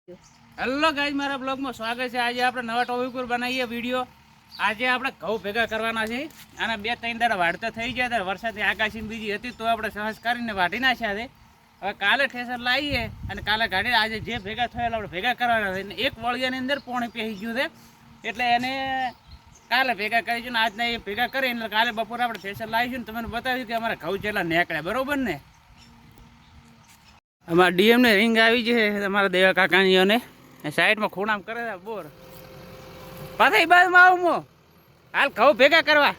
Hello guys, મારા બ્લોગમાં સ્વાગત છે। આજે આપણે નવા ટોપિક પર બનાવીએ વિડીયો। આજે આપણે ઘઉં ભેગા કરવાના છે અને 2-3 દાડા વાઢતા થઈ ગયા હતા। વરસાદની આગાહી બીજી હતી તો આપણે સહજ કરીને વાઢી નાખ્યા છે। હવે કાલે ઠેસર લાવીએ અને કાલે ગાડી આજે જે ભેગા થયેલા આપણે ભેગા કરવાના છે। એક વળિયાની અંદર પોણી પહેરી ગયું છે એટલે એને કાલે ભેગા કરીશું ને આજના એ ભેગા કરી એટલે કાલે બપોરે આપણે ઠેસર લાવીશું ને તમને બતાવ્યું કે અમારા ઘઉં જેટલા નીકળ્યા, બરોબર ને। અમારા ડીએમને રિંગ આવી છે તમારા દેવા કાકાનીઓને સાઈડમાં ખૂણામ કરે છે બોર પાછા એ બાજુમાં આવું મો હાલ ઘઉં ભેગા કરવા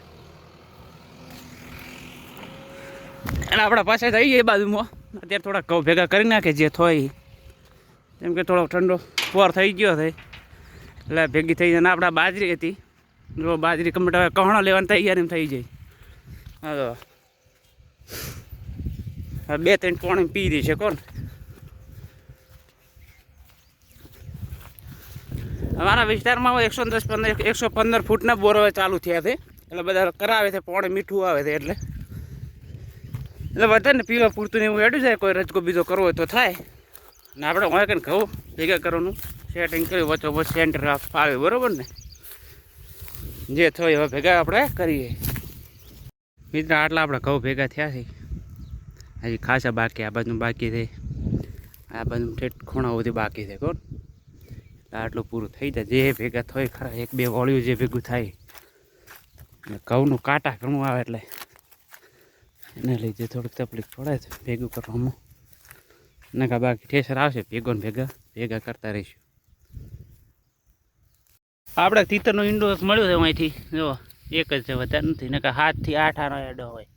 એટલે આપણા પાસે થઈ જાય એ બાજુમાં અત્યારે થોડા ઘઉં ભેગા કરી નાખે જે થોય જેમ કે થોડો ઠંડો પોર થઈ ગયો છે એટલે ભેગી થઈ જાય ને આપણા બાજરી હતી જો બાજરી કમ્પ્લીટ હવે કહણો લેવાની તૈયારી થઈ જાય। હવે 2-3 પાણી પી રહી છે કોણ। અમારા વિસ્તારમાં 115 ફૂટના બોર હવે ચાલુ થયા છે એટલે બધા કરાવે છે, પાણી મીઠું આવે છે એટલે વધારે ને પીવા પૂરતું ને એવું હેડું જાય। કોઈ રજકો બીજો કરવો હોય તો થાય ને આપણે હોય કે ઘઉં ભેગા કરવાનું સેટિંગ કર્યું વચ્ચો વચ્ચે સેન્ટર આવે, બરાબર ને। જે થયું હવે ભેગા આપણે કરીએ મિત્ર। આટલા આપણે ઘઉં ભેગા થયા છે, હજી ખાસા બાકી આ બાજુ બાકી છે, આ બાજુ ઠેઠ ખૂણા સુધી બાકી છે કોણ। આટલું પૂરું થઈ જાય જે ભેગા થાય ખરા 1-2 વળ્યું જે ભેગું થાય અને ઘઉંનું કાંટા ઘણું આવે એટલે એને લીધે થોડીક તકલીફ પડે છે ભેગું કરવામાં ને કા બાકી ઠેસર આવશે ભેગો ને ભેગા કરતા રહીશું। આપણે તીતરનો ઈંડો મળ્યો છે અહીંથી જો એક જ છે, વધારે નથી ને કા 7 થી 8 આનો એડો હોય।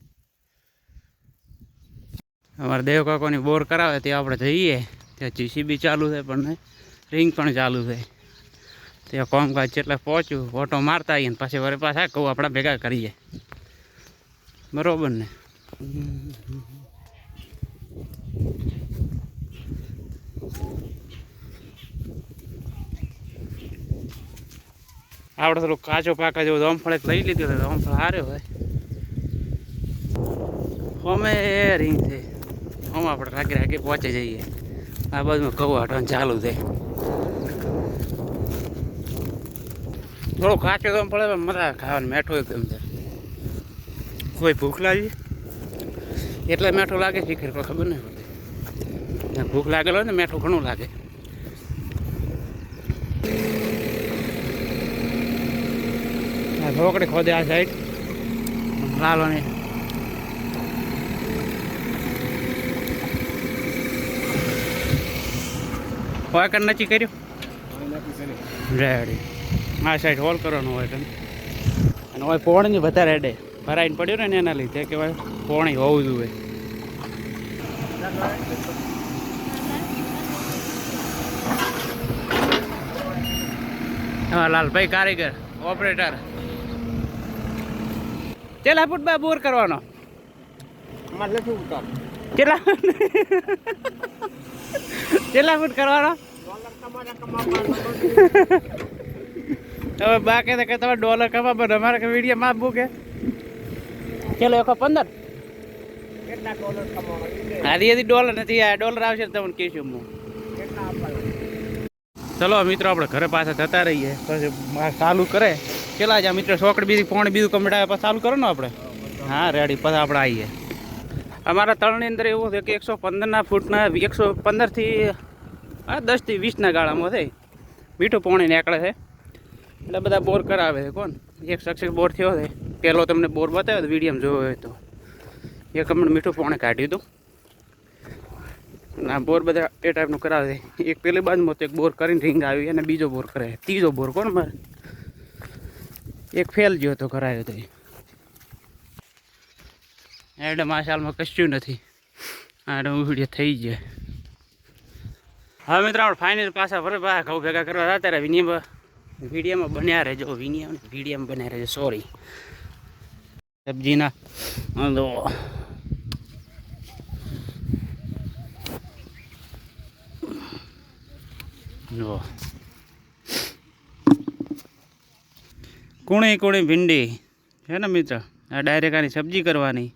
અમારા દેવ કાકોની બોર કરાવે ત્યાં આપણે જઈએ ત્યાં જીસીબી ચાલુ છે પણ રિંગ પણ ચાલુ છે ત્યાં કામકાજ જેટલા પહોંચ્યું ઓટો મારતા આવીએ ને પછી વરે પાછા કહું આપણે ભેગા કરીએ, બરાબર ને। આપણે થોડું કાચો પાકા જેવું જામફળ એક લઈ લીધું હતું, જામફળ હાર્યો હોય અમે રિંગ છે અમે આપણે રાગે પહોંચી જઈએ। આ બાજુમાં કહું હાટવાનું ચાલુ છે, થોડો કાચો તો પડે મજા ખાવાનું મેઠું એકદમ છે। કોઈ ભૂખ લાગી એટલે મેઠું લાગે શીખર કોઈ ખબર નહીં પડતી, ભૂખ લાગેલો હોય ને મેઠું ઘણું લાગે। ઢોકળી ખોદે આ સાઈડ લાલોની હોય કન નક્કી કર્યું રેડી આ સાઈડ હોલ કરવાનું હોય કન અને હોય પોણી વધારે હેડે ભરાઈને પડ્યું ને એના લીધે કે ભાઈ પોણી હોવું જોઈએ। હા લાલભાઈ કારીગર ઓપરેટર ચેલા ફૂટ બા બોર કરવાનો કેટલા ફૂટ કરવાનો હવે બાકી તો કે તમે ડોલર કમાવો ને અમારે વિડીયો માં બુકે ચલો 115 કેટલા ડોલર કમાવાનો હારી ડોલર નથી આ ડોલર આવશે તમને કહીશું હું। ચલો મિત્રો આપણે ઘરે પાછા જતા રહીએ પછી ચાલુ કરે કેટલા જ મિત્રો સોકડી બીજી પોણી બીજું કમડાવે પછી ચાલુ કરો ને આપણે। હા રેડી પછી આપણે આવીએ। અમારા તળની અંદર એવું છે કે 115 ફૂટના 115 થી 10 થી 20 ગાળામાં છે મીઠું પાણી નીકળે છે એટલે બધા બોર કરાવે છે કોણ। એક સક્સેસ બોર થયો છે પહેલો તમને બોર બતાવ્યો વિડીયોમાં જોયો હોય તો એક હમણાં મીઠું પાણી કાઢ્યું હતું ના બોર બધા એ ટાઈપનું કરાવે છે। એક પેલી બાજુમાં તો એક બોર કરીને રિંગ આવી અને બીજો બોર કરે ત્રીજો બોર કોણ મારે એક ફેલ ગયો તો કરાયો તો એડે માશાલમાં કશું નથી આડે વિડીયો થઈ જાય। હા મિત્રો આપણે ફાઇનલ પાછા ફરે ઘઉં ભેગા કરવા જતા રહ્યા વિડીયોમાં બન્યા રહેજો વિડીયોમાં બન્યા રહેજો સોરી સબ્જીના જો કુણી ભીંડી છે ને મિત્ર આ ડાયરેક્ટ આની સબ્જી કરવાની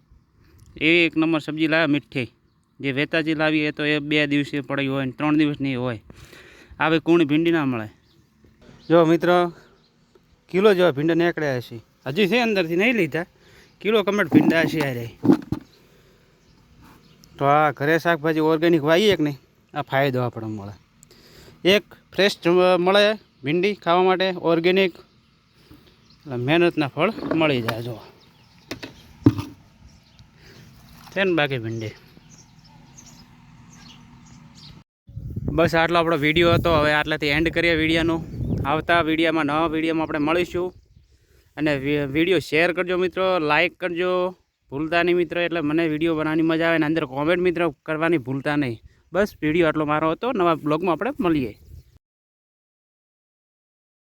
એવી એક નંબર સબ્જી લાવે મીઠી જે વેતાજી લાવીએ તો એ 2 દિવસે પડી હોય ને 3 દિવસની હોય આવી કૂણી ભીંડી ના મળે. જો મિત્રો કિલો જેવા ભીંડા નીકળ્યા છે. હજી છે અંદરથી નહીં લીધા, કિલો કમ્પ્લીટ ભીંડા છે યાર. તો આ ઘરે શાકભાજી ઓર્ગેનિક વાવીએ કે નહીં, આ ફાયદો આપણને મળે. એક ફ્રેશ મળે ભીંડી ખાવા માટે ઓર્ગેનિક, એટલે મહેનતના ફળ મળી જાય. જો છે ને બાકી ભીંડી. બસ આટલો આપણો વિડીયો હતો. હવે આટલાથી એન્ડ કરીએ વિડીયોનો. આવતા વિડીયોમાં નવા વિડીયોમાં આપણે મળીશું. અને વિડીયો શેર કરજો મિત્રો, લાઈક કરજો ભૂલતા નહીં મિત્રો, એટલે મને વિડીયો બનાવવાની મજા આવે. અને અંદર કોમેન્ટ મિત્રો કરવાની ભૂલતા નહીં. બસ વિડીયો આટલો મારો હતો. નવા બ્લોગમાં આપણે મળીએ.